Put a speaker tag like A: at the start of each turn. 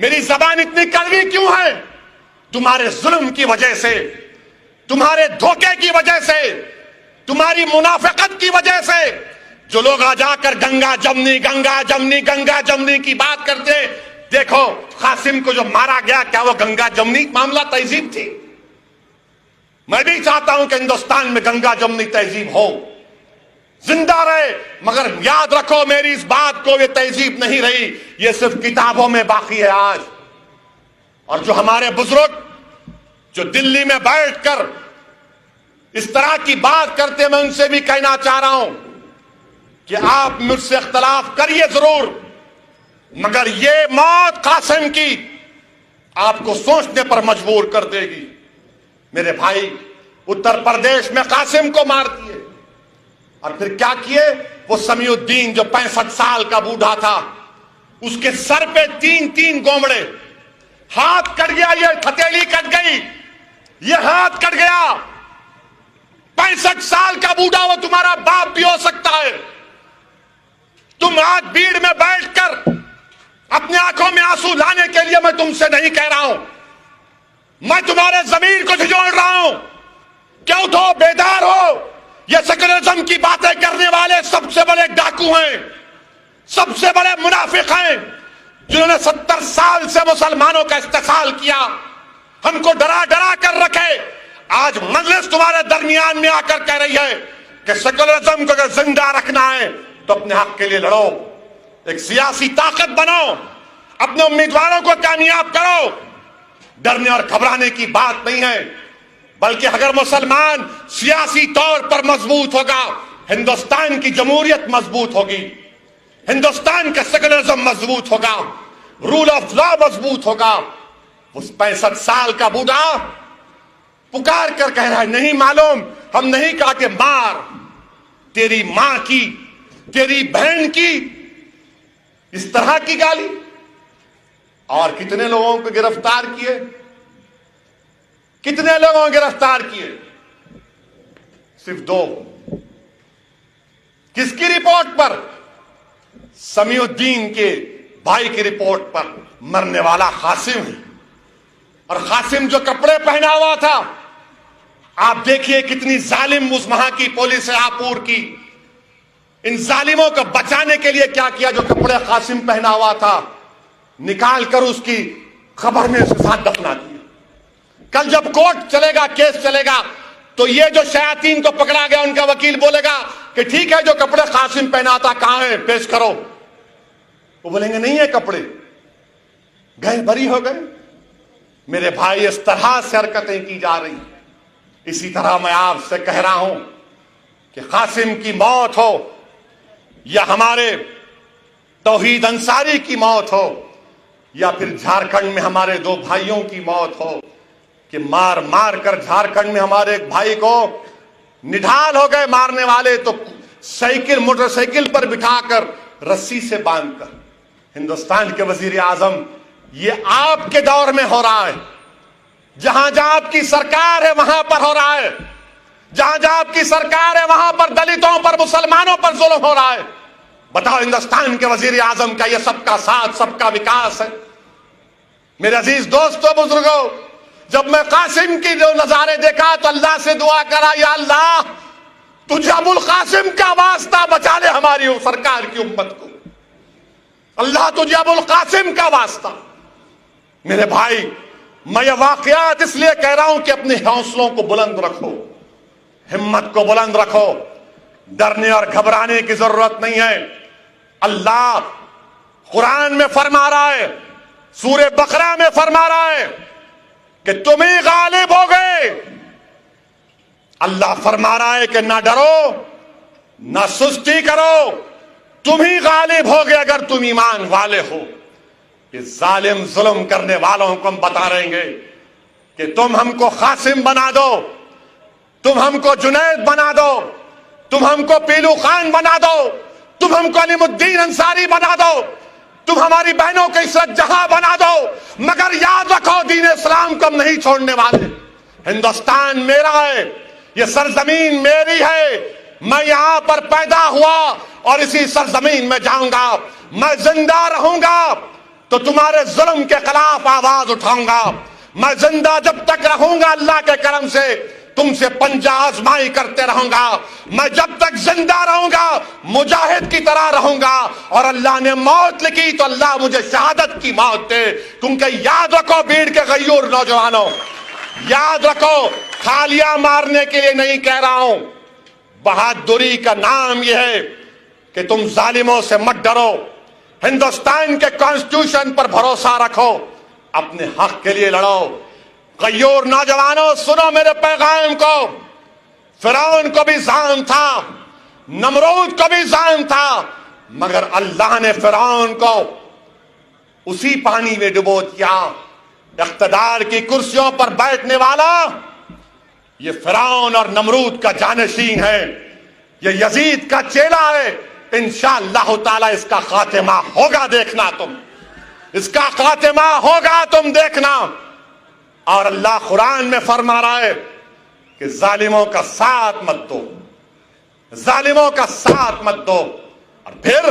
A: میری زبان اتنی کڑوی کیوں ہے؟ تمہارے ظلم کی وجہ سے، تمہارے دھوکے کی وجہ سے، تمہاری منافقت کی وجہ سے جو لوگ آ جا کر گنگا جمنی گنگا جمنی گنگا جمنی کی بات کرتے، دیکھو قاسم کو جو مارا گیا کیا وہ گنگا جمنی معاملہ تہذیب تھی؟ میں بھی چاہتا ہوں کہ ہندوستان میں گنگا جمنی تہذیب ہو، زندہ رہے، مگر یاد رکھو میری اس بات کو، یہ تہذیب نہیں رہی، یہ صرف کتابوں میں باقی ہے آج۔ اور جو ہمارے بزرگ جو دلی میں بیٹھ کر اس طرح کی بات کرتے، میں ان سے بھی کہنا چاہ رہا ہوں کہ آپ مجھ سے اختلاف کریے ضرور، مگر یہ موت قاسم کی آپ کو سوچنے پر مجبور کر دے گی۔ میرے بھائی، اتر پردیش میں قاسم کو مار دیے، اور پھر کیا کیے؟ وہ سمیع الدین جو 65 سال کا بوڑھا تھا، اس کے سر پہ 3 گومڑے، ہاتھ کٹ گیا، یہ ہتھیلی کٹ گئی، یہ ہاتھ کٹ گیا۔ 65 سال کا بوڑھا، وہ تمہارا باپ بھی ہو سکتا ہے۔ تم آج بھیڑ میں بیٹھ کر اپنے آنکھوں میں آنسو لانے کے لیے میں تم سے نہیں کہہ رہا ہوں، میں تمہارے ضمیر کو جھنجھوڑ رہا ہوں کہ اٹھو، بیدار ہو۔ یہ سیکولرزم کی باتیں کرنے والے سب سے بڑے ڈاکو ہیں، سب سے بڑے منافق ہیں، جنہوں نے 70 سال سے مسلمانوں کا استحصال کیا، ہم کو ڈرا ڈرا کر رکھے۔ آج مجلس تمہارے درمیان میں آ کر کہہ رہی ہے کہ سیکولرزم کو اگر زندہ رکھنا ہے تو اپنے حق کے لیے لڑو، ایک سیاسی طاقت بنو، اپنے امیدواروں کو کامیاب کرو۔ ڈرنے اور گھبرانے کی بات نہیں ہے، بلکہ اگر مسلمان سیاسی طور پر مضبوط ہوگا، ہندوستان کی جمہوریت مضبوط ہوگی، ہندوستان کا سیکولرزم مضبوط ہوگا، رول آف لا مضبوط ہوگا۔ اس 65 سال کا بوڑھا پکار کر کہہ رہا ہے، نہیں معلوم، ہم نہیں کہا کہ مار، تیری ماں کی، تیری بہن کی، اس طرح کی گالی۔ اور کتنے لوگوں کو گرفتار کیے، کتنے لوگوں کو گرفتار کیے؟ صرف 2۔ کس کی رپورٹ پر؟ سمیع الدین کے بھائی کی رپورٹ پر۔ مرنے والا قاسم ہے، اور قاسم جو کپڑے پہنا ہوا تھا، آپ دیکھیے کتنی ظالم اس وہاں کی پولیس ہے آپور کی، ان ظالموں کو بچانے کے لیے کیا کیا؟ جو کپڑے قاسم پہنا ہوا تھا نکال کر اس کی قبر میں اس کے ساتھ دفنا دیا۔ کل جب کورٹ چلے گا، کیس چلے گا، تو یہ جو شیاطین کو پکڑا گیا ان کا وکیل بولے گا کہ ٹھیک ہے، جو کپڑے قاسم پہنا تھا کہاں ہے، پیش کرو۔ وہ بولیں گے نہیں ہے کپڑے، گئے بری ہو گئے۔ میرے بھائی، اس طرح سے حرکتیں کی جا رہی ہیں۔ اسی طرح میں آپ سے کہہ رہا ہوں کہ قاسم کی موت ہو یا ہمارے توحید انصاری کی موت ہو، یا پھر جھارکھنڈ میں ہمارے 2 بھائیوں کی موت ہو کہ مار مار کر جھارکھنڈ میں ہمارے ایک بھائی کو نڈھال ہو گئے مارنے والے، تو موٹر سائیکل پر بٹھا کر رسی سے باندھ کر۔ ہندوستان کے وزیر اعظم، یہ آپ کے دور میں ہو رہا ہے، جہاں جہاں آپ کی سرکار ہے وہاں پر ہو رہا ہے، جہاں جہاں آپ کی سرکار ہے وہاں پر دلتوں پر، مسلمانوں پر ظلم ہو رہا ہے۔ بتاؤ، ہندوستان کے وزیر اعظم کا یہ سب کا ساتھ، سب کا وکاس ہے؟ میرے عزیز دوستو، بزرگوں، جب میں قاسم کی جو نظارے دیکھا تو اللہ سے دعا کرا، یا اللہ تجھے ابو القاسم کا واسطہ بچا لے ہماری سرکار کی امت کو، اللہ تجھے ابو القاسم کا واسطہ۔ میرے بھائی، میں یہ واقعات اس لیے کہہ رہا ہوں کہ اپنے حوصلوں کو بلند رکھو، ہمت کو بلند رکھو، ڈرنے اور گھبرانے کی ضرورت نہیں ہے۔ اللہ قرآن میں فرما رہا ہے، سورہ بقرہ میں فرما رہا ہے کہ تم ہی غالب ہو گئے۔ اللہ فرما رہا ہے کہ نہ ڈرو، نہ سستی کرو، تم ہی غالب ہو گئے اگر تم ایمان والے ہو۔ یہ ظالم ظلم کرنے والوں کو ہم بتا رہیں گے کہ تم ہم کو قاسم بنا دو، تم ہم کو جنید بنا دو، تم ہم کو پیلو خان بنا دو، تم ہم کو علیم الدین انصاری بنا دو، تم ہماری بہنوں کو عزت جہاں بنا دو، مگر یاد رکھو دین اسلام کو ہم نہیں چھوڑنے والے۔ ہندوستان میرا ہے، یہ سرزمین میری ہے، میں یہاں پر پیدا ہوا اور اسی سرزمین میں جاؤں گا، میں زندہ رہوں گا۔ تو تمہارے ظلم کے خلاف آواز اٹھاؤں گا. میں زندہ جب تک رہوں گا اللہ کے کرم سے تم سے پنجہ آزمائی کرتے رہوں گا. میں جب تک زندہ رہوں گا مجاہد کی طرح رہوں گا, اور اللہ نے موت لکھی تو اللہ مجھے شہادت کی موت دے. کیونکہ یاد رکھو بھیڑ کے غیور نوجوانوں, یاد رکھو, تھالیاں مارنے کے لیے نہیں کہہ رہا ہوں, بہادری کا نام یہ ہے کہ تم ظالموں سے مت ڈرو, ہندوستان کے کانسٹیٹیوشن پر بھروسہ رکھو, اپنے حق کے لیے لڑو. غیور نوجوانوں سنو میرے پیغام کو. فرعون کو بھی ظالم تھا, نمرود کو بھی ظالم تھا, مگر اللہ نے فرعون کو اسی پانی میں ڈبو دیا. اقتدار کی کرسیوں پر بیٹھنے والا یہ فرعون اور نمرود کا جانشین ہے, یہ یزید کا چیلا ہے. انشاءاللہ تعالی اس کا خاتمہ ہوگا, دیکھنا تم, اس کا خاتمہ ہوگا تم دیکھنا. اور اللہ قرآن میں فرما رہا ہے کہ ظالموں کا ساتھ مت دو, ظالموں کا ساتھ مت دو. اور پھر